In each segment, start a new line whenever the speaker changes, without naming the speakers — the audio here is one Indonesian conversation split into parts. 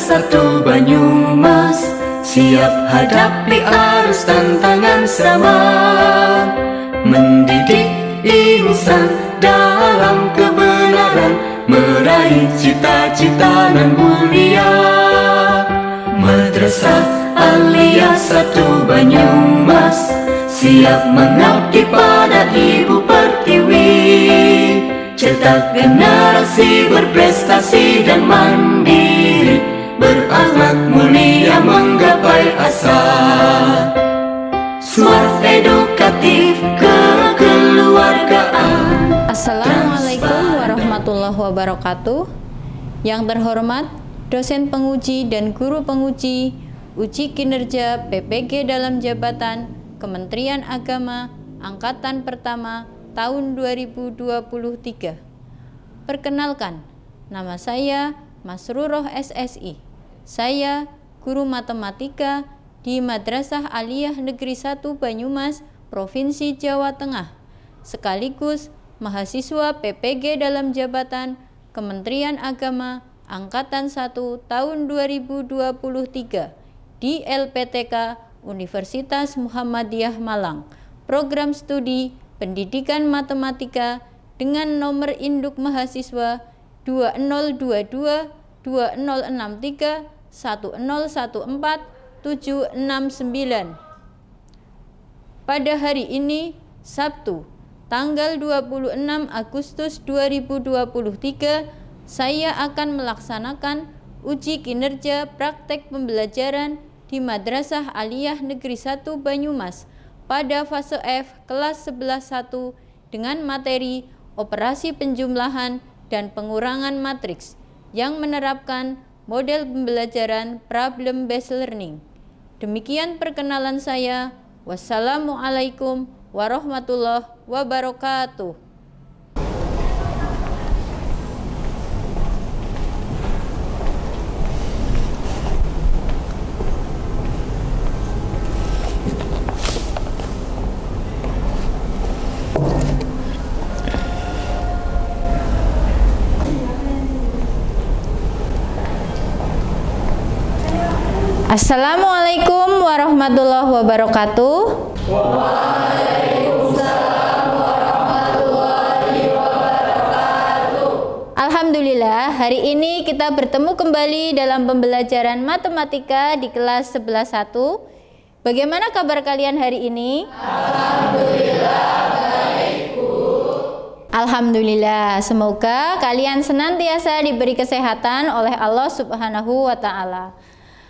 satu Banyumas, siap hadapi arus tantangan sama, mendidik insan dalam kebenaran, meraih cita-cita nan mulia. Madrasah Aliyah satu Banyumas, siap mengabdi pada Ibu Pertiwi, cetak generasi berprestasi dan mandiri, berakhlak mulia menggapai asa. Smart edukatif kekeluargaan.
Assalamualaikum warahmatullahi wabarakatuh. Yang terhormat dosen penguji dan guru penguji uji kinerja PPG dalam jabatan Kementerian Agama Angkatan Pertama tahun 2023. Perkenalkan, nama saya Masruroh SSI. Saya guru matematika di Madrasah Aliyah Negeri 1 Banyumas, Provinsi Jawa Tengah, sekaligus mahasiswa PPG dalam jabatan Kementerian Agama Angkatan 1 tahun 2023 di LPTK Universitas Muhammadiyah Malang, program studi Pendidikan Matematika dengan nomor induk mahasiswa 2022 2063 1014 769. Pada hari ini, Sabtu, tanggal 26 Agustus 2023, saya akan melaksanakan uji kinerja praktek pembelajaran di Madrasah Aliyah Negeri 1 Banyumas pada fase F kelas 11.1 dengan materi operasi penjumlahan dan pengurangan matriks yang menerapkan model pembelajaran problem based learning. Demikian perkenalan saya. Wassalamualaikum warahmatullahi wabarakatuh. Assalamualaikum warahmatullahi wabarakatuh.
Waalaikumsalam warahmatullahi wabarakatuh.
Alhamdulillah, hari ini kita bertemu kembali dalam pembelajaran matematika di kelas 11.1. Bagaimana kabar kalian hari ini?
Alhamdulillah baik, Bu.
Alhamdulillah, semoga kalian senantiasa diberi kesehatan oleh Allah Subhanahu wa Ta'ala.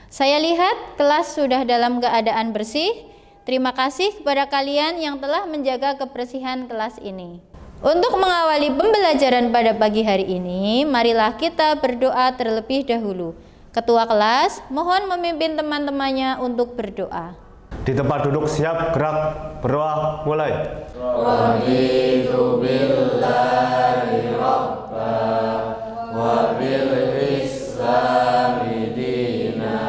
Saya lihat kelas sudah dalam keadaan bersih. Terima kasih kepada kalian yang telah menjaga kebersihan kelas ini. Untuk mengawali pembelajaran pada pagi hari ini, marilah kita berdoa terlebih dahulu. Ketua kelas mohon memimpin teman-temannya untuk berdoa.
Di tempat duduk siap, gerak, berdoa, mulai.
Raditu billahi rabba wa bil islami dina.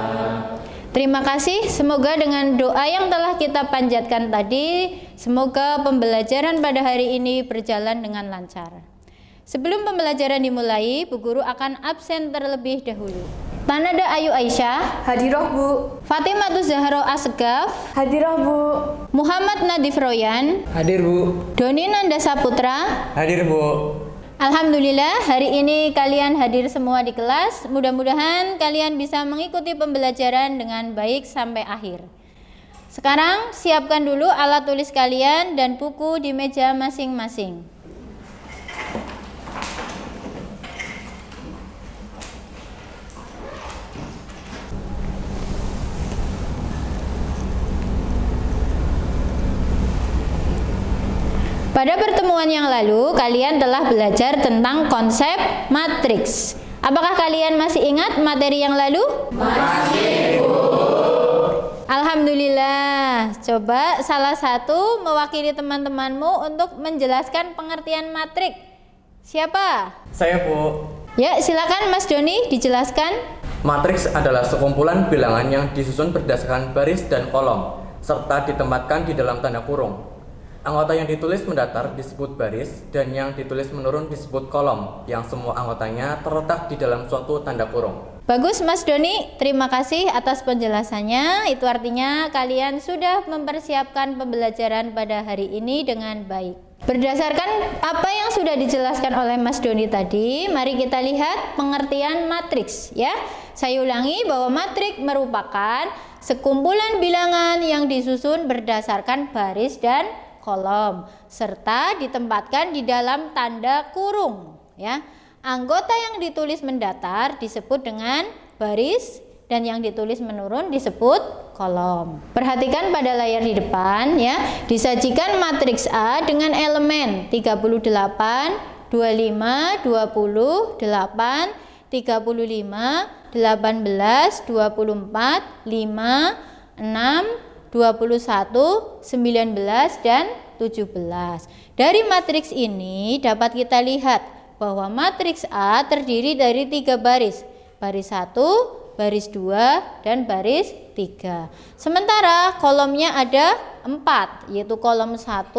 Terima kasih, semoga dengan doa yang telah kita panjatkan tadi, semoga pembelajaran pada hari ini berjalan dengan lancar. Sebelum pembelajaran dimulai, Bu Guru akan absen terlebih dahulu. Tanada Ayu Aisyah,
Hadirah Bu.
Fatimah Zahra Asgaf,
Hadirah Bu.
Muhammad Nadif Royan,
Hadir Bu.
Doni Nanda Saputra.
Hadir Bu.
Alhamdulillah, hari ini kalian hadir semua di kelas. Mudah-mudahan kalian bisa mengikuti pembelajaran dengan baik sampai akhir. Sekarang siapkan dulu alat tulis kalian dan buku di meja masing-masing. Pada pertemuan yang lalu, kalian telah belajar tentang konsep matriks. Apakah kalian masih ingat materi yang lalu?
Masih, Bu.
Alhamdulillah. Coba salah satu mewakili teman-temanmu untuk menjelaskan pengertian matriks. Siapa?
Saya Bu.
Ya, silakan Mas Doni dijelaskan.
Matriks adalah sekumpulan bilangan yang disusun berdasarkan baris dan kolom, serta ditempatkan di dalam tanda kurung. Anggota yang ditulis mendatar disebut baris dan yang ditulis menurun disebut kolom, yang semua anggotanya terletak di dalam suatu tanda kurung.
Bagus Mas Doni, terima kasih atas penjelasannya. Itu artinya kalian sudah mempersiapkan pembelajaran pada hari ini dengan baik. Berdasarkan apa yang sudah dijelaskan oleh Mas Doni tadi, mari kita lihat pengertian matriks ya. Saya ulangi bahwa matriks merupakan sekumpulan bilangan yang disusun berdasarkan baris dan kolom serta ditempatkan di dalam tanda kurung ya. Anggota yang ditulis mendatar disebut dengan baris dan yang ditulis menurun disebut kolom. Perhatikan pada layar di depan ya. Disajikan matriks A dengan elemen 38, 25, 20, 8, 35, 18, 24, 5, 6, 21, 19 dan 17. Dari matriks ini dapat kita lihat bahwa matriks A terdiri dari 3 baris. Baris 1, baris 2, dan baris 3. Sementara kolomnya ada 4, yaitu kolom 1,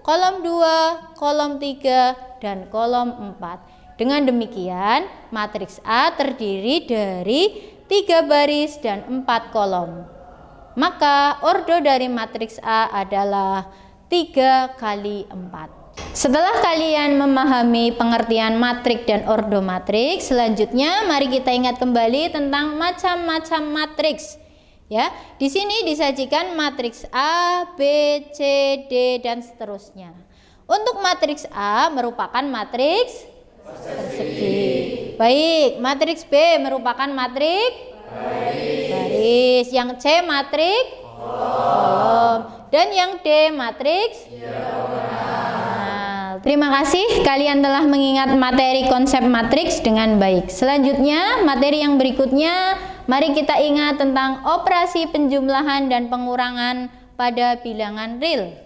kolom 2, kolom 3, dan kolom 4. Dengan demikian, matriks A terdiri dari 3 baris dan 4 kolom. Maka ordo dari matriks A adalah 3 kali 4. Setelah kalian memahami pengertian matriks dan ordo matriks, selanjutnya mari kita ingat kembali tentang macam-macam matriks. Ya, di sini disajikan matriks A, B, C, D dan seterusnya. Untuk matriks A merupakan matriks persegi. Baik, matriks B merupakan matriks baris. Yang C matriks kolom. Dan yang D matriks diagonal. Terima kasih kalian telah mengingat materi konsep matriks dengan baik. Selanjutnya, materi yang berikutnya, mari kita ingat tentang operasi penjumlahan dan pengurangan pada bilangan real.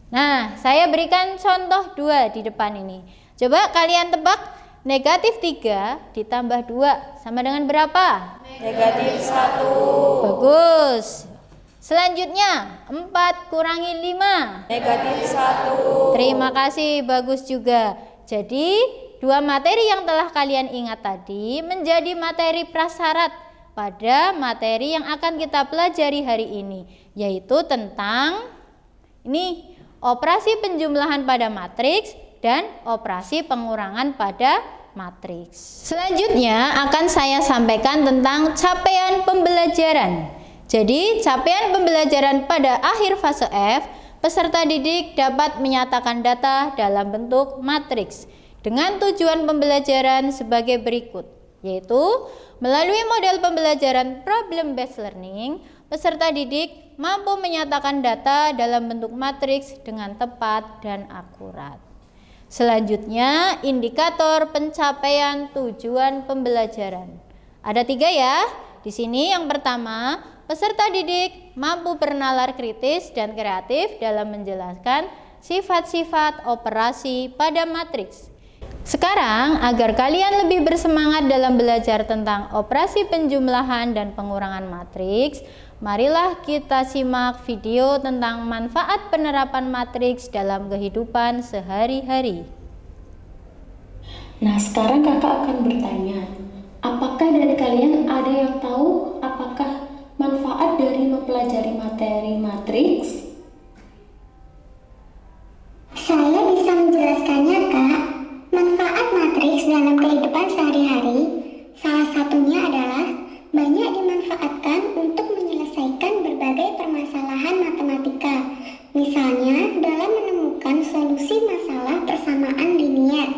Nah, saya berikan contoh 2 di depan ini. Coba kalian tebak, negatif 3 ditambah 2 sama dengan berapa?
Negatif 1.
Bagus. Selanjutnya 4 kurangi 5.
Negatif 1.
Terima kasih, bagus juga. Jadi 2 materi yang telah kalian ingat tadi menjadi materi prasyarat pada materi yang akan kita pelajari hari ini, yaitu tentang ini operasi penjumlahan pada matriks dan operasi pengurangan pada matriks. Selanjutnya akan saya sampaikan tentang capaian pembelajaran. Jadi, capaian pembelajaran pada akhir fase F, peserta didik dapat menyatakan data dalam bentuk matriks dengan tujuan pembelajaran sebagai berikut, yaitu melalui model pembelajaran problem based learning, peserta didik mampu menyatakan data dalam bentuk matriks dengan tepat dan akurat. Selanjutnya, indikator pencapaian tujuan pembelajaran. Ada 3 ya. Di sini yang pertama, peserta didik mampu bernalar kritis dan kreatif dalam menjelaskan sifat-sifat operasi pada matriks. Sekarang, agar kalian lebih bersemangat dalam belajar tentang operasi penjumlahan dan pengurangan matriks, marilah kita simak video tentang manfaat penerapan matriks dalam kehidupan sehari-hari.
Nah, sekarang kakak akan bertanya, apakah dari kalian ada yang tahu apakah manfaat dari mempelajari materi matriks?
Saya bisa menjelaskannya, Kak. Manfaat matriks dalam kehidupan sehari-hari salah satunya adalah banyak dimanfaatkan untuk menyelesaikan berbagai permasalahan matematika. Misalnya dalam menemukan solusi masalah persamaan linier,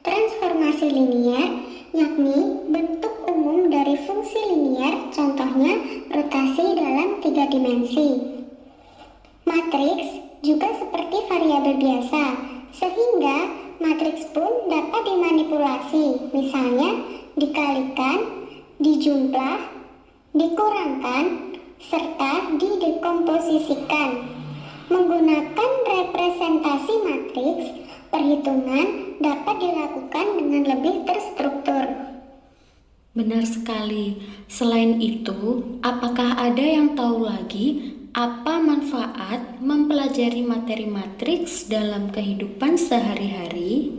transformasi linier, yakni bentuk umum dari fungsi linier, contohnya rotasi dalam 3 dimensi. Matriks juga seperti variabel biasa, sehingga matriks pun dapat dimanipulasi, misalnya dikalikan, dijumlah, dikurangkan, serta didekomposisikan. Menggunakan representasi matriks, perhitungan dapat dilakukan dengan lebih terstruktur.
Benar sekali. Selain itu, apakah ada yang tahu lagi Apa manfaat mempelajari materi matriks dalam kehidupan sehari-hari?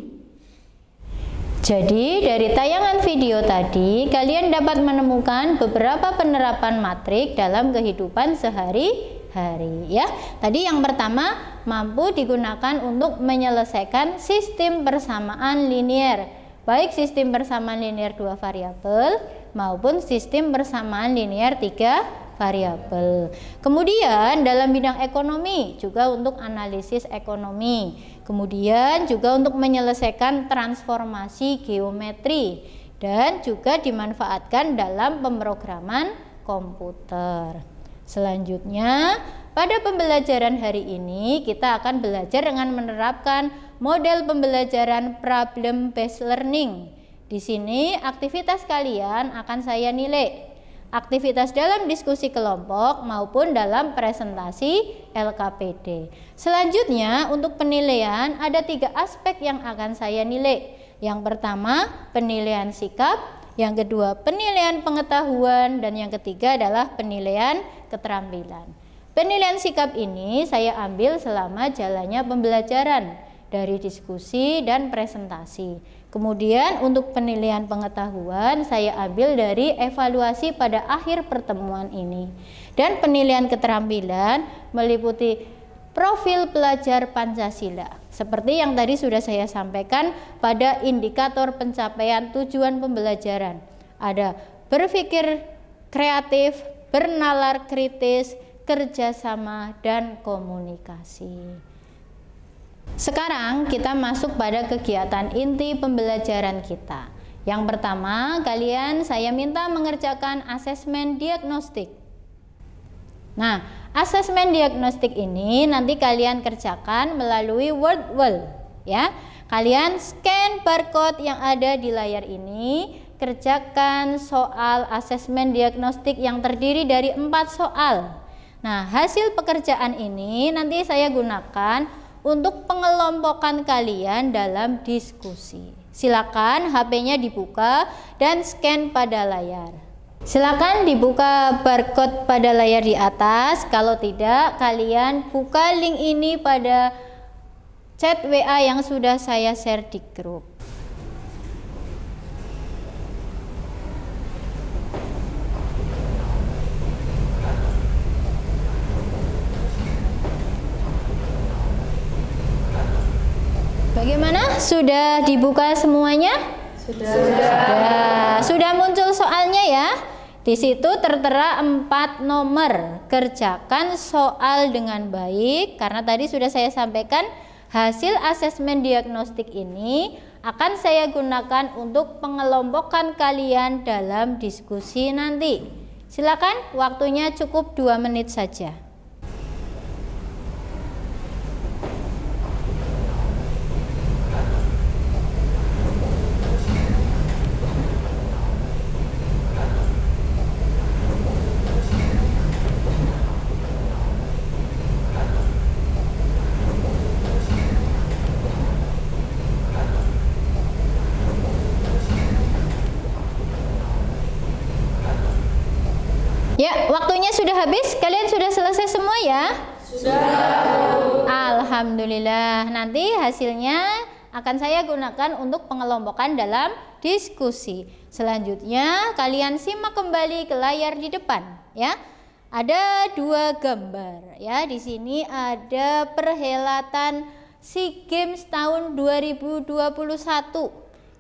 Jadi dari tayangan video tadi kalian dapat menemukan beberapa penerapan matrik dalam kehidupan sehari-hari ya. Tadi yang pertama mampu digunakan untuk menyelesaikan sistem persamaan linear, baik sistem persamaan linear 2 variabel maupun sistem persamaan linear 3 variabel. Kemudian dalam bidang ekonomi juga untuk analisis ekonomi. Kemudian juga untuk menyelesaikan transformasi geometri dan juga dimanfaatkan dalam pemrograman komputer. Selanjutnya, pada pembelajaran hari ini kita akan belajar dengan menerapkan model pembelajaran problem based learning. Di sini aktivitas kalian akan saya nilai. Aktivitas dalam diskusi kelompok maupun dalam presentasi LKPD. Selanjutnya untuk penilaian ada 3 aspek yang akan saya nilai. Yang pertama penilaian sikap, yang kedua penilaian pengetahuan, dan yang ketiga adalah penilaian keterampilan. Penilaian sikap ini saya ambil selama jalannya pembelajaran dari diskusi dan presentasi. Kemudian untuk penilaian pengetahuan saya ambil dari evaluasi pada akhir pertemuan ini. Dan penilaian keterampilan meliputi profil pelajar Pancasila. Seperti yang tadi sudah saya sampaikan pada indikator pencapaian tujuan pembelajaran. Ada berpikir kreatif, bernalar kritis, kerjasama, dan komunikasi. Sekarang kita masuk pada kegiatan inti pembelajaran kita. Yang pertama, saya minta mengerjakan asesmen diagnostik. Nah, asesmen diagnostik ini nanti kalian kerjakan melalui Wordwall ya. Kalian scan barcode yang ada di layar ini, kerjakan soal asesmen diagnostik yang terdiri dari 4 soal. Nah, hasil pekerjaan ini nanti saya gunakan untuk pengelompokan kalian dalam diskusi. Silakan HP-nya dibuka dan scan pada layar. Silakan dibuka barcode pada layar di atas. Kalau tidak, kalian buka link ini pada chat WA yang sudah saya share di grup. Bagaimana? Sudah dibuka semuanya? Sudah muncul soalnya ya. Di situ tertera 4 nomor. Kerjakan soal dengan baik. Karena tadi sudah saya sampaikan hasil asesmen diagnostik ini akan saya gunakan untuk pengelompokan kalian dalam diskusi nanti. Silakan, waktunya cukup 2 menit saja. Ya, waktunya sudah habis. Kalian sudah selesai semua ya? Sudah. Alhamdulillah. Nanti hasilnya akan saya gunakan untuk pengelompokan dalam diskusi. Selanjutnya kalian simak kembali ke layar di depan ya. Ada 2 gambar ya. Di sini ada perhelatan SEA Games tahun 2021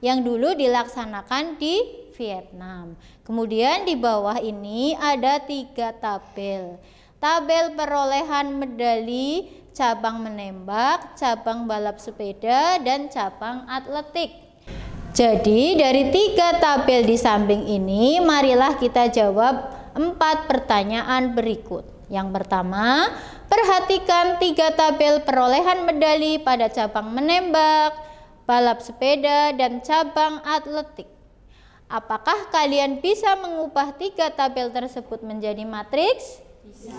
yang dulu dilaksanakan di Vietnam. Kemudian di bawah ini ada 3 tabel. Tabel perolehan medali cabang menembak, cabang balap sepeda, dan cabang atletik. Jadi dari 3 tabel di samping ini, marilah kita jawab 4 pertanyaan berikut. Yang pertama, perhatikan 3 tabel perolehan medali pada cabang menembak, balap sepeda, dan cabang atletik. Apakah kalian bisa mengubah 3 tabel tersebut menjadi matriks? Bisa.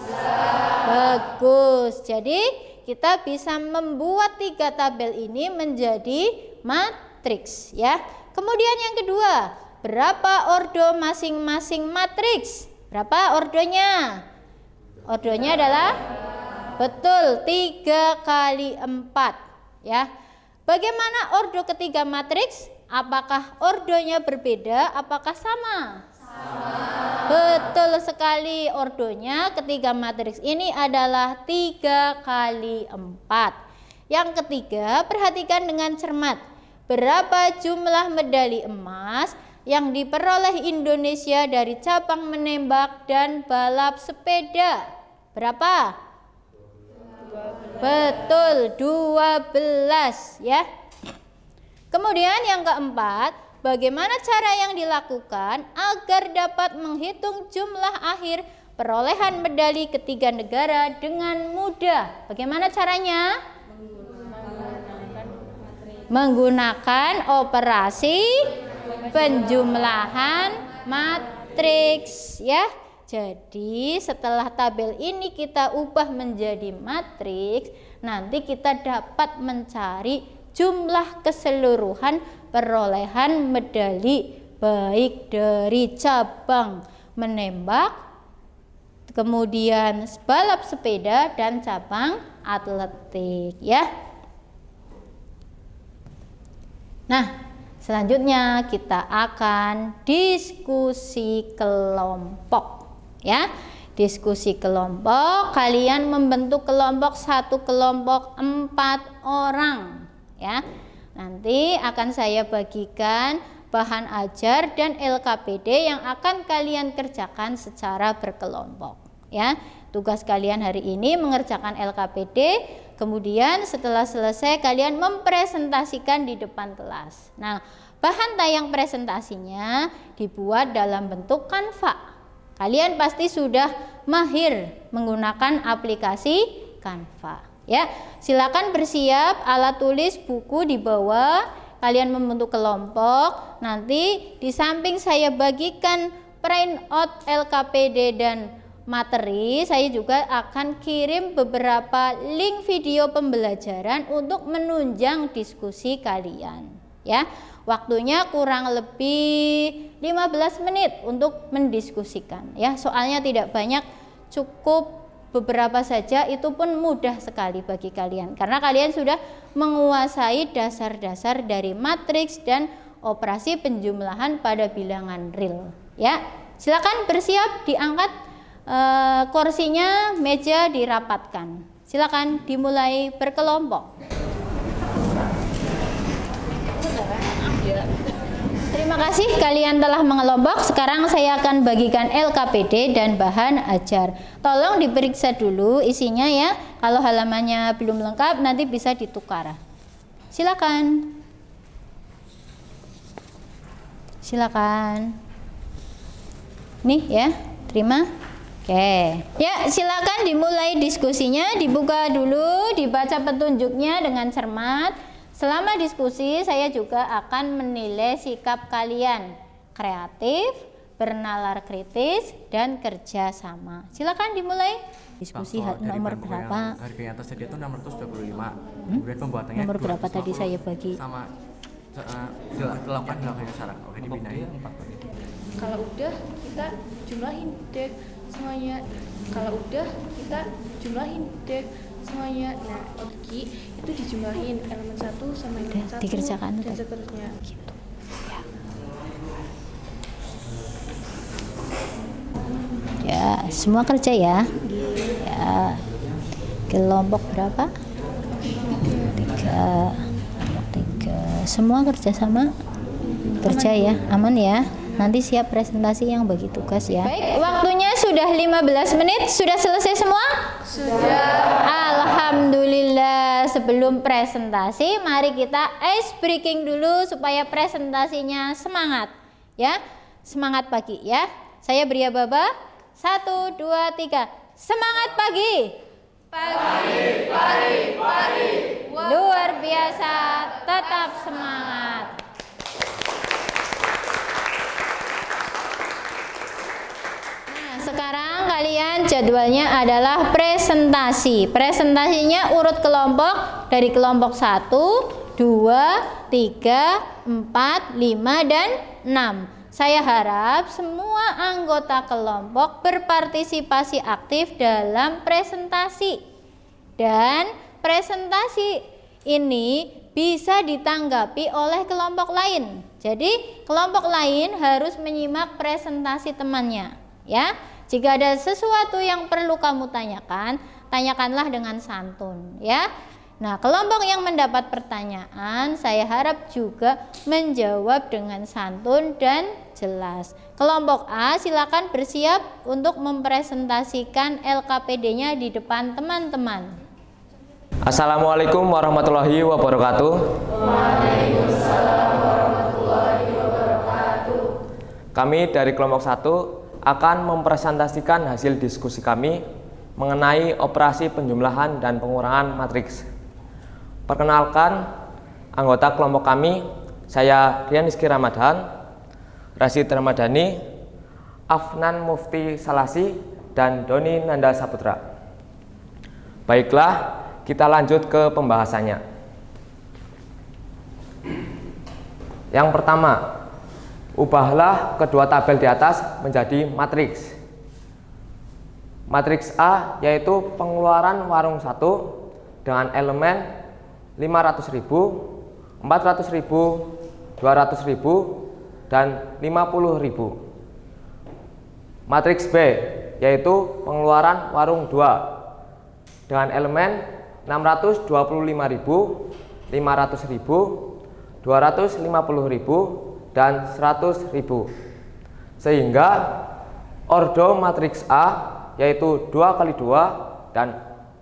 Bagus. Jadi kita bisa membuat 3 tabel ini menjadi matriks ya. Kemudian yang kedua, berapa ordo masing-masing matriks? Berapa ordonya? Ordonya adalah betul 3 kali 4 ya. Bagaimana ordo ketiga matriks? Apakah ordonya berbeda? Apakah sama? Betul sekali, ordonya ketiga matriks ini adalah 3 kali 4. Yang ketiga, perhatikan dengan cermat. Berapa jumlah medali emas yang diperoleh Indonesia dari cabang menembak dan balap sepeda? Berapa? Betul, 12 ya. Kemudian yang keempat, bagaimana cara yang dilakukan agar dapat menghitung jumlah akhir perolehan medali ketiga negara dengan mudah? Bagaimana caranya? Menggunakan operasi penjumlahan matriks ya. Jadi setelah tabel ini kita ubah menjadi matriks, nanti kita dapat mencari jumlah keseluruhan perolehan medali baik dari cabang menembak, kemudian balap sepeda dan cabang atletik ya. Nah, selanjutnya kita akan diskusi kelompok ya. Diskusi kelompok, kalian membentuk kelompok, satu kelompok 4 orang ya. Nanti akan saya bagikan bahan ajar dan LKPD yang akan kalian kerjakan secara berkelompok ya. Tugas kalian hari ini mengerjakan LKPD, kemudian setelah selesai kalian mempresentasikan di depan kelas. Nah, bahan tayang presentasinya dibuat dalam bentuk Canva. Kalian pasti sudah mahir menggunakan aplikasi Canva ya. Silakan bersiap alat tulis, buku di bawah. Kalian membentuk kelompok. Nanti di samping saya bagikan print out LKPD dan materi, saya juga akan kirim beberapa link video pembelajaran untuk menunjang diskusi kalian ya. Waktunya kurang lebih 15 menit untuk mendiskusikan ya. Soalnya tidak banyak, cukup beberapa saja, itu pun mudah sekali bagi kalian karena kalian sudah menguasai dasar-dasar dari matriks dan operasi penjumlahan pada bilangan real ya. Silakan bersiap, diangkat kursinya, meja dirapatkan. Silakan dimulai berkelompok. Terima kasih kalian telah mengelompok. Sekarang saya akan bagikan LKPD dan bahan ajar. Tolong diperiksa dulu isinya ya. Kalau halamannya belum lengkap nanti bisa ditukar. Silakan. Silakan. Nih ya, terima. Oke. Ya, silakan dimulai diskusinya, dibuka dulu, dibaca petunjuknya dengan cermat. Selama diskusi saya juga akan menilai sikap kalian, kreatif, bernalar kritis, dan kerja sama. Silakan dimulai. Diskusi nomor berapa?
Harga yang tersedia itu 625. Kemudian pembuatannya
Nomor berapa tadi saya bagi?
Sama dilakukan dalam syarat. Oke, dipindahin.
Kalau udah kita jumlahin deh semuanya. Kalau udah kita jumlahin deh semuanya. Nah, lagi itu dijumlahin elemen 1 sama elemen 1
dikerjakan
dan seterusnya.
Gitu. Ya, semua kerja ya. Ya. Kelompok berapa? 3. Semua kerja sama? Kerja ya, aman ya. Nanti siap presentasi yang bagi tugas ya. Baik, waktunya sudah 15 menit. Sudah selesai semua? Sudah. Alhamdulillah. Sebelum presentasi, mari kita ice breaking dulu supaya presentasinya semangat. Ya, semangat pagi ya. Saya beri aba-aba. 1, 2, 3. Semangat pagi. Pagi, pagi, pagi. Luar biasa. Tetap semangat. Sekarang kalian jadwalnya adalah presentasi. Presentasinya urut kelompok dari kelompok 1, 2, 3, 4, 5, dan 6. Saya harap semua anggota kelompok berpartisipasi aktif dalam presentasi. Dan presentasi ini bisa ditanggapi oleh kelompok lain. Jadi kelompok lain harus menyimak presentasi temannya, ya. Jika ada sesuatu yang perlu kamu tanyakan, tanyakanlah dengan santun, ya. Nah, kelompok yang mendapat pertanyaan, saya harap juga menjawab dengan santun dan jelas. Kelompok A silakan bersiap untuk mempresentasikan LKPD-nya di depan teman-teman.
Assalamualaikum warahmatullahi wabarakatuh.
Waalaikumsalam warahmatullahi wabarakatuh.
Kami dari kelompok 1 akan mempresentasikan hasil diskusi kami mengenai operasi penjumlahan dan pengurangan matriks. Perkenalkan, anggota kelompok kami, saya Rian Rizky Ramadan, Rasid Ramadhani, Afnan Mufti Salasi, dan Doni Nanda Saputra. Baiklah, kita lanjut ke pembahasannya. Yang pertama, ubahlah kedua tabel di atas menjadi matriks. Matriks A yaitu pengeluaran warung 1 dengan elemen 500.000, 400.000, 200.000, dan 50.000. Matriks B yaitu pengeluaran warung 2 dengan elemen 625.000, 500.000, 250.000, dan 100.000. Sehingga ordo matriks A yaitu 2 kali 2 dan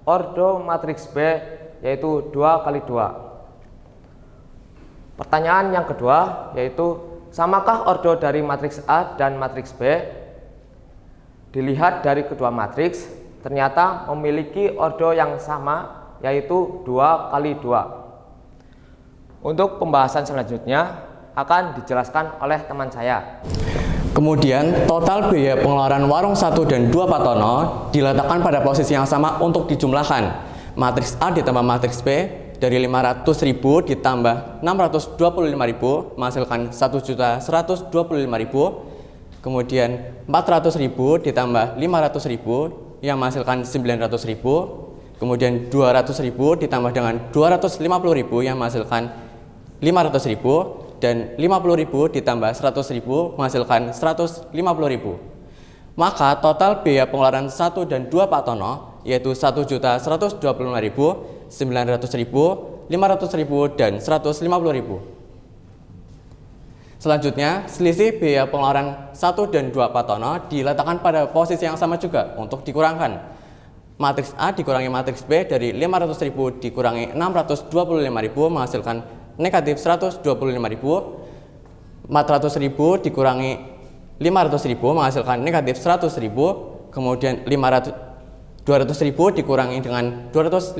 ordo matriks B yaitu 2 kali 2. Pertanyaan yang kedua yaitu, samakah ordo dari matriks A dan matriks B? Dilihat dari kedua matriks, ternyata memiliki ordo yang sama, yaitu 2 kali 2. Untuk pembahasan selanjutnya akan dijelaskan oleh teman saya.
Kemudian total biaya pengeluaran warung 1 dan 2 Pak Tono diletakkan pada posisi yang sama untuk dijumlahkan. Matriks A ditambah matriks B dari 500.000 ditambah 625.000 menghasilkan 1.125.000. Kemudian 400.000 ditambah 500.000 yang menghasilkan 900.000. Kemudian 200.000 ditambah dengan 250.000 yang menghasilkan 500.000, dan 50.000 ditambah 100.000 menghasilkan 150.000. Maka total biaya pengeluaran 1 dan 2 Pak Tono yaitu 1.125.000, 900.000, 500.000, dan 150.000. Selanjutnya, selisih biaya pengeluaran 1 dan 2 Pak Tono diletakkan pada posisi yang sama juga untuk dikurangkan. Matriks A dikurangi matriks B dari 500.000 dikurangi 625.000 menghasilkan negatif 125.000. 400.000 dikurangi 500.000 menghasilkan negatif 100.000. Kemudian 200.000 dikurangi dengan 250.000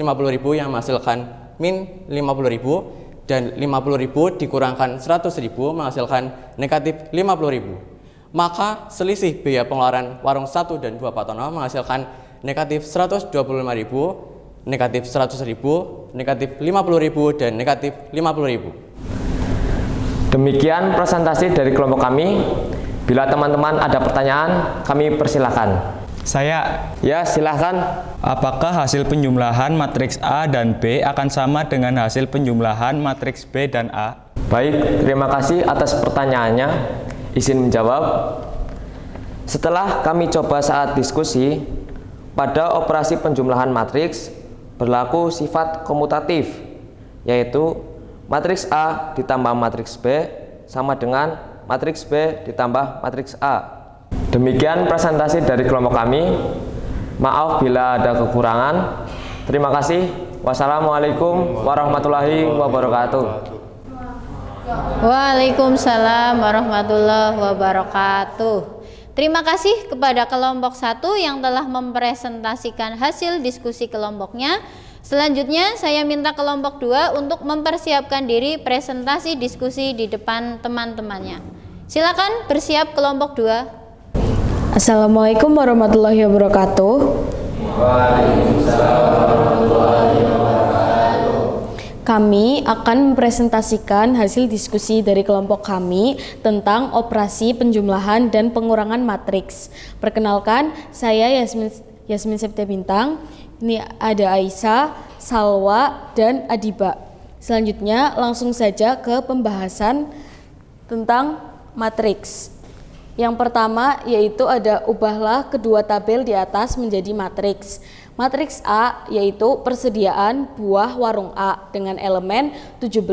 yang menghasilkan min 50.000, dan 50.000 dikurangkan 100.000 menghasilkan negatif 50.000. Maka selisih biaya pengeluaran warung 1 dan 2 Pak Tono menghasilkan negatif 125.000, negatif 100.000, negatif 50.000, dan negatif 50.000.
Demikian presentasi dari kelompok kami. Bila teman-teman ada pertanyaan, kami persilahkan.
Saya,
Ya, silahkan.
apakah hasil penjumlahan matriks A dan B akan sama dengan hasil penjumlahan matriks B dan A?
Baik, terima kasih atas pertanyaannya. Izin menjawab. Setelah kami coba saat diskusi, pada operasi penjumlahan matriks berlaku sifat komutatif, yaitu matriks A ditambah matriks B sama dengan matriks B ditambah matriks A. Demikian presentasi dari kelompok kami. Maaf bila ada kekurangan. Terima kasih. Wassalamualaikum warahmatullahi wabarakatuh.
Waalaikumsalam warahmatullahi wabarakatuh. Terima kasih kepada kelompok 1 yang telah mempresentasikan hasil diskusi kelompoknya. Selanjutnya saya minta kelompok 2 untuk mempersiapkan diri presentasi diskusi di depan teman-temannya. Silakan bersiap kelompok 2.
Assalamualaikum warahmatullahi wabarakatuh.
Waalaikumsalam warahmatullahi wabarakatuh.
Kami akan mempresentasikan hasil diskusi dari kelompok kami tentang operasi penjumlahan dan pengurangan matriks. Perkenalkan, saya Yasmin Septia Bintang. Ini ada Aisyah, Salwa, dan Adiba. Selanjutnya langsung saja ke pembahasan tentang matriks. Yang pertama yaitu ada ubahlah kedua tabel di atas menjadi matriks. Matriks A yaitu persediaan buah warung A dengan elemen 17,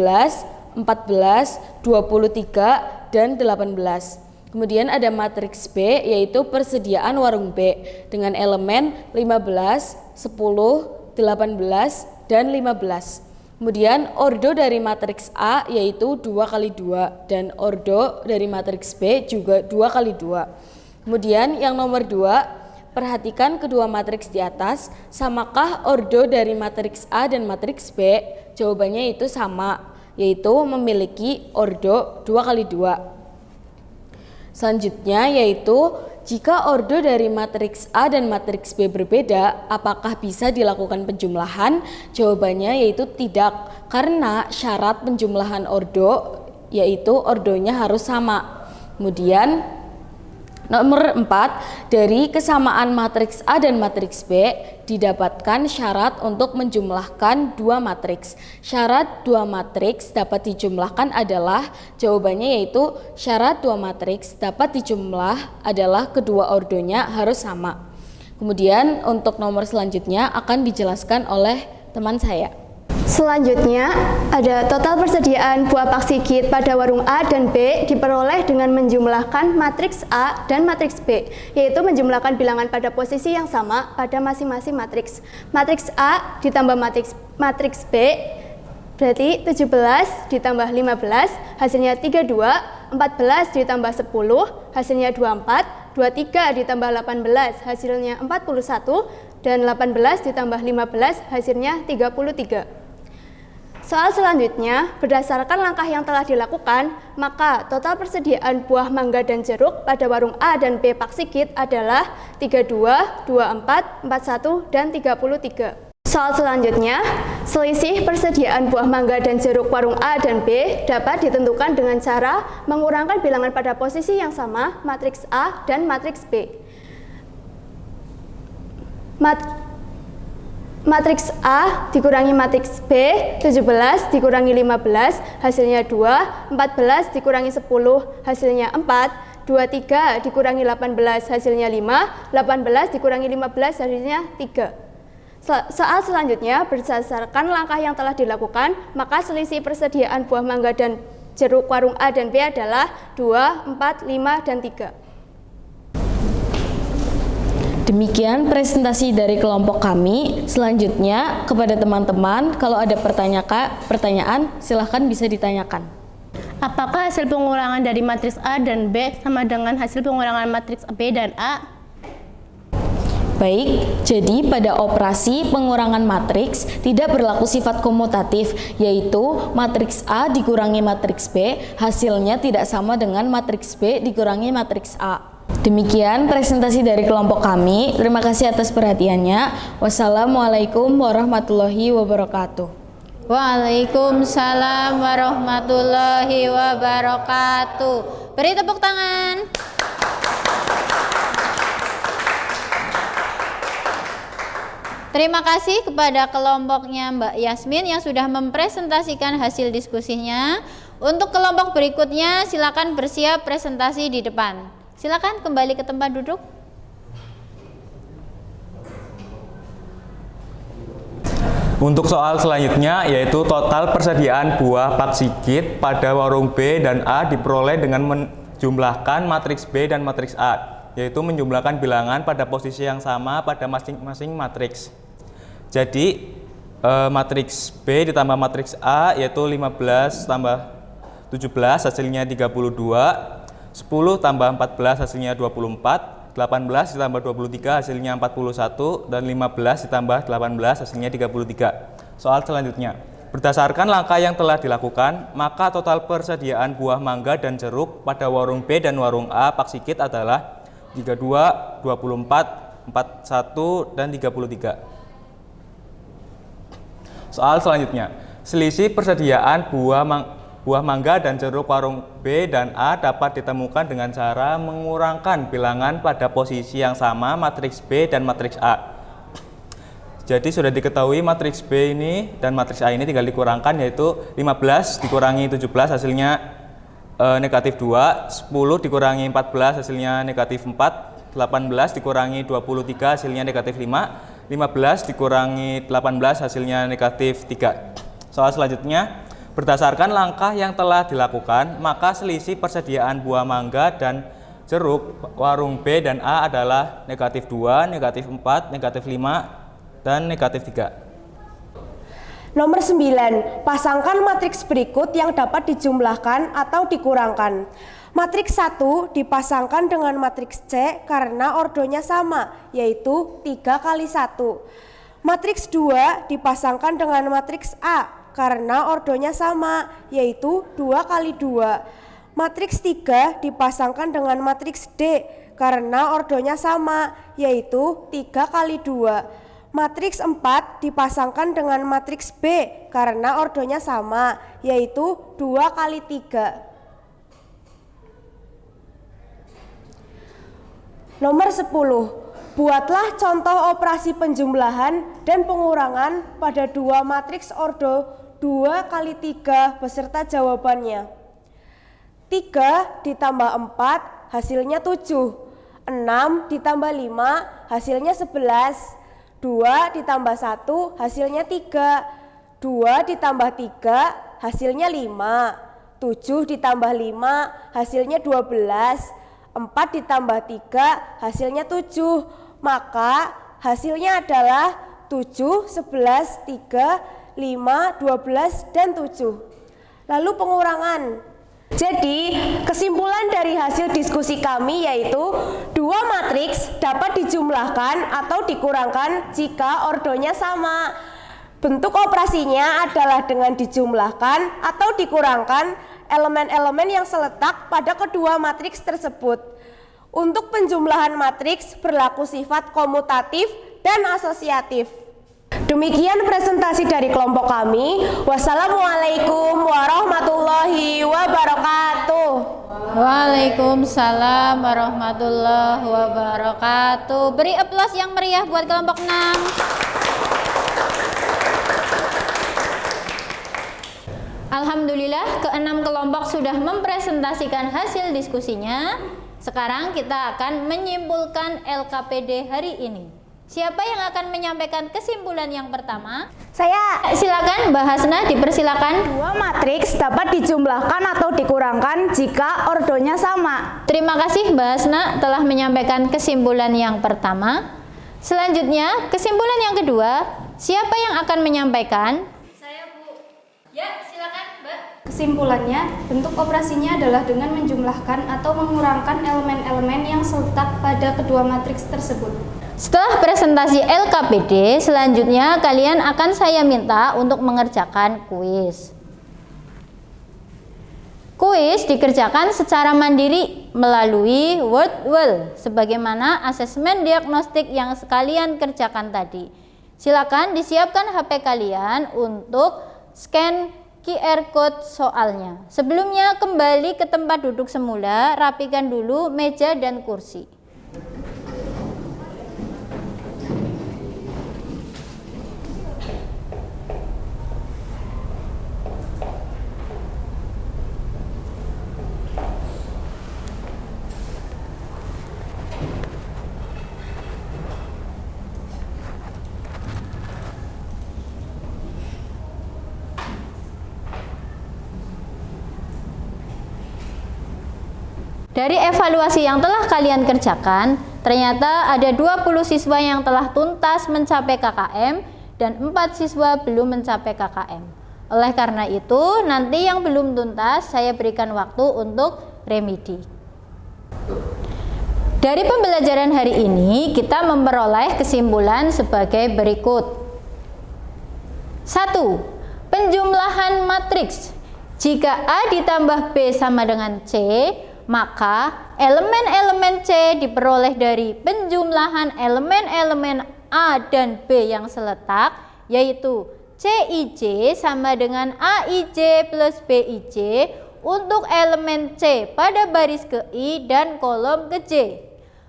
14, 23, dan 18. Kemudian ada matriks B yaitu persediaan warung B dengan elemen 15, 10, 18, dan 15. Kemudian ordo dari matriks A yaitu 2 kali 2 dan ordo dari matriks B juga 2 kali 2. Kemudian yang nomor 2, perhatikan kedua matriks di atas, samakah ordo dari matriks A dan matriks B? Jawabannya itu sama, yaitu memiliki ordo 2 kali 2. Selanjutnya yaitu jika ordo dari matriks A dan matriks B berbeda, apakah bisa dilakukan penjumlahan? Jawabannya yaitu tidak, karena syarat penjumlahan ordo yaitu ordonya harus sama. Kemudian nomor 4, dari kesamaan matriks A dan matriks B didapatkan syarat untuk menjumlahkan dua matriks. Syarat dua matriks dapat dijumlahkan adalah, jawabannya yaitu syarat dua matriks dapat dijumlah adalah kedua ordonya harus sama. Kemudian untuk nomor selanjutnya akan dijelaskan oleh teman saya.
Selanjutnya, ada total persediaan buah Paksigit pada warung A dan B diperoleh dengan menjumlahkan matriks A dan matriks B, yaitu menjumlahkan bilangan pada posisi yang sama pada masing-masing matriks. Matriks A ditambah matriks B berarti 17 ditambah 15 hasilnya 32, 14 ditambah 10 hasilnya 24, 23 ditambah 18 hasilnya 41, dan 18 ditambah 15 hasilnya 33. Soal selanjutnya, berdasarkan langkah yang telah dilakukan, maka total persediaan buah mangga dan jeruk pada warung A dan B Paksigit adalah 32, 24, 41, dan 33. Soal selanjutnya, selisih persediaan buah mangga dan jeruk warung A dan B dapat ditentukan dengan cara mengurangkan bilangan pada posisi yang sama matriks A dan matriks B. Matriks A dikurangi matriks B, 17 dikurangi 15, hasilnya 2, 14 dikurangi 10, hasilnya 4, 23 dikurangi 18, hasilnya 5, 18 dikurangi 15, hasilnya 3. Soal selanjutnya, berdasarkan langkah yang telah dilakukan, maka selisih persediaan buah mangga dan jeruk warung A dan B adalah 2, 4, 5, dan 3.
Demikian presentasi dari kelompok kami. Selanjutnya kepada teman-teman, kalau ada pertanyaan silahkan bisa ditanyakan.
Apakah hasil pengurangan dari matriks A dan B sama dengan hasil pengurangan matriks B dan A?
Baik, jadi pada operasi pengurangan matriks tidak berlaku sifat komutatif, yaitu matriks A dikurangi matriks B, hasilnya tidak sama dengan matriks B dikurangi matriks A. Demikian presentasi dari kelompok kami. Terima kasih atas perhatiannya. Wassalamualaikum warahmatullahi wabarakatuh.
Waalaikumsalam warahmatullahi wabarakatuh. Beri tepuk tangan. Terima kasih kepada kelompoknya Mbak Yasmin yang sudah mempresentasikan hasil diskusinya. Untuk kelompok berikutnya silakan bersiap presentasi di depan. Silakan kembali ke tempat duduk.
Untuk soal selanjutnya yaitu total persediaan buah Paksigit pada warung B dan A diperoleh dengan menjumlahkan matriks B dan matriks A, yaitu menjumlahkan bilangan pada posisi yang sama pada masing-masing matriks. Jadi matriks B ditambah matriks A yaitu 15 tambah 17 hasilnya 32, 10 tambah 14 hasilnya 24, 18 ditambah 23 hasilnya 41, dan 15 ditambah 18 hasilnya 33. Soal selanjutnya, berdasarkan langkah yang telah dilakukan, maka total persediaan buah mangga dan jeruk pada warung B dan warung A Paksigit adalah 32, 24, 41, dan 33. Soal selanjutnya, selisih persediaan buah mangga dan jeruk warung B dan A dapat ditemukan dengan cara mengurangkan bilangan pada posisi yang sama matriks B dan matriks A. Jadi sudah diketahui matriks B ini dan matriks A ini tinggal dikurangkan, yaitu 15 dikurangi 17 hasilnya negatif 2, 10 dikurangi 14 hasilnya negatif 4, 18 dikurangi 23 hasilnya negatif 5, 15 dikurangi 18 hasilnya negatif 3. Soal selanjutnya, berdasarkan langkah yang telah dilakukan, maka selisih persediaan buah mangga dan jeruk warung B dan A adalah negatif 2, negatif 4, negatif 5, dan negatif 3.
Nomor 9, pasangkan matriks berikut yang dapat dijumlahkan atau dikurangkan. Matriks 1 dipasangkan dengan matriks C karena ordonya sama, yaitu 3 kali 1. Matriks 2 dipasangkan dengan matriks A karena ordonya sama, yaitu 2 kali 2. Matriks 3 dipasangkan dengan matriks D karena ordonya sama, yaitu 3 kali 2. Matriks 4 dipasangkan dengan matriks B karena ordonya sama, yaitu 2 kali 3. Nomor 10. Buatlah contoh operasi penjumlahan dan pengurangan pada dua matriks ordo 2 kali 3 beserta jawabannya. 3 ditambah 4 hasilnya 7. 6 ditambah 5 hasilnya 11. 2 ditambah 1 hasilnya 3, 2 ditambah 3 hasilnya 5, 7 ditambah 5 hasilnya 12, 4 ditambah 3 hasilnya 7, maka hasilnya adalah 7, 11, 3, 5, 12, dan 7. Lalu pengurangan. Jadi, kesimpulan dari hasil diskusi kami yaitu dua matriks dapat dijumlahkan atau dikurangkan jika ordonya sama. Bentuk operasinya adalah dengan dijumlahkan atau dikurangkan elemen-elemen yang seletak pada kedua matriks tersebut. Untuk penjumlahan matriks berlaku sifat komutatif dan asosiatif. Demikian presentasi dari kelompok kami. Wassalamualaikum warahmatullahi wabarakatuh.
Waalaikumsalam warahmatullahi wabarakatuh. Beri aplaus yang meriah buat kelompok 6. Alhamdulillah, keenam kelompok sudah mempresentasikan hasil diskusinya. Sekarang kita akan menyimpulkan LKPD hari ini. Siapa yang akan menyampaikan kesimpulan yang pertama?
Saya.
Silakan Mbak Hasna, dipersilakan.
Dua matriks dapat dijumlahkan atau dikurangkan jika ordonya sama.
Terima kasih Mbak Hasna telah menyampaikan kesimpulan yang pertama. Selanjutnya, kesimpulan yang kedua, siapa yang akan menyampaikan?
Saya, Bu. Ya, silakan, Mbak.
Kesimpulannya, bentuk operasinya adalah dengan menjumlahkan atau mengurangkan elemen-elemen yang terletak pada kedua matriks tersebut.
Setelah presentasi LKPD, selanjutnya kalian akan saya minta untuk mengerjakan kuis. Kuis dikerjakan secara mandiri melalui Wordwall sebagaimana asesmen diagnostik yang sekalian kerjakan tadi. Silakan disiapkan HP kalian untuk scan QR code soalnya. Sebelumnya kembali ke tempat duduk semula, rapikan dulu meja dan kursi. Dari evaluasi yang telah kalian kerjakan, ternyata ada 20 siswa yang telah tuntas mencapai KKM dan 4 siswa belum mencapai KKM. Oleh karena itu, nanti yang belum tuntas saya berikan waktu untuk remedi. Dari pembelajaran hari ini, kita memperoleh kesimpulan sebagai berikut. 1. Penjumlahan matriks. Jika A ditambah B sama dengan C, maka elemen-elemen C diperoleh dari penjumlahan elemen-elemen A dan B yang seletak, yaitu CIJ sama dengan AIJ plus BIJ untuk elemen C pada baris ke I dan kolom ke J.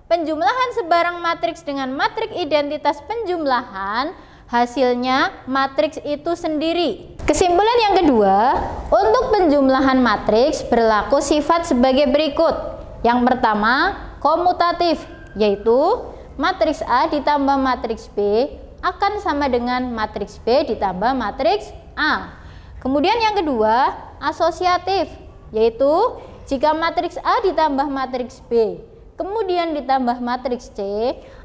Penjumlahan sebarang matriks dengan matriks identitas penjumlahan, hasilnya matriks itu sendiri. Kesimpulan yang kedua, untuk penjumlahan matriks berlaku sifat sebagai berikut. Yang pertama, komutatif, yaitu matriks A ditambah matriks B akan sama dengan matriks B ditambah matriks A. Kemudian yang kedua, asosiatif, yaitu jika matriks A ditambah matriks B kemudian ditambah matriks C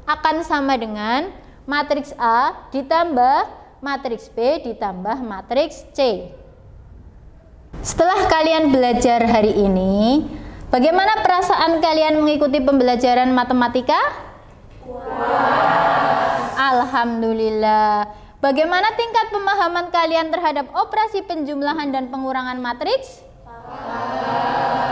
akan sama dengan matriks A ditambah matriks B ditambah matriks C. Setelah kalian belajar hari ini, bagaimana perasaan kalian mengikuti pembelajaran matematika? Alhamdulillah. Bagaimana tingkat pemahaman kalian terhadap operasi penjumlahan dan pengurangan matriks?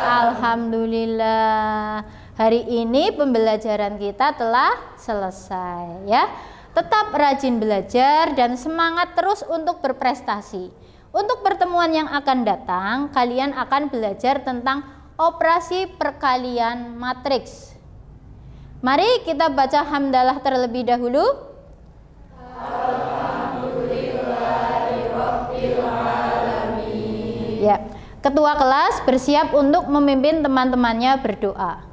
Alhamdulillah. Hari ini pembelajaran kita telah selesai ya. Tetap rajin belajar dan semangat terus untuk berprestasi. Untuk pertemuan yang akan datang, kalian akan belajar tentang operasi perkalian matriks. Mari kita baca hamdalah terlebih dahulu. Alhamdulillahirobbilalamin. Ya, ketua kelas bersiap untuk memimpin teman-temannya berdoa.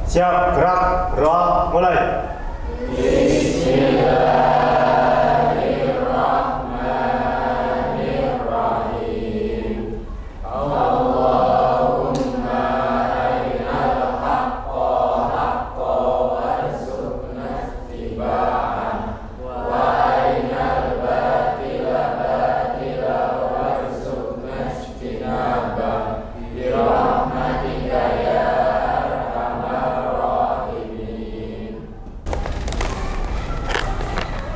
Siap, gerak, berdoa, mulai. Bismillahirrahmanirrahim. Allahumma arinal haqqa haqqa warzuqna ittiba'ah wa arinal batila batila warzuqna ijtinabah bi rahmatika ya arhamar rahimin.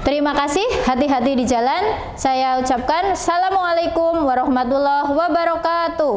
Terima kasih, hati-hati di jalan. Saya ucapkan Assalamualaikum warahmatullahi wabarakatuh.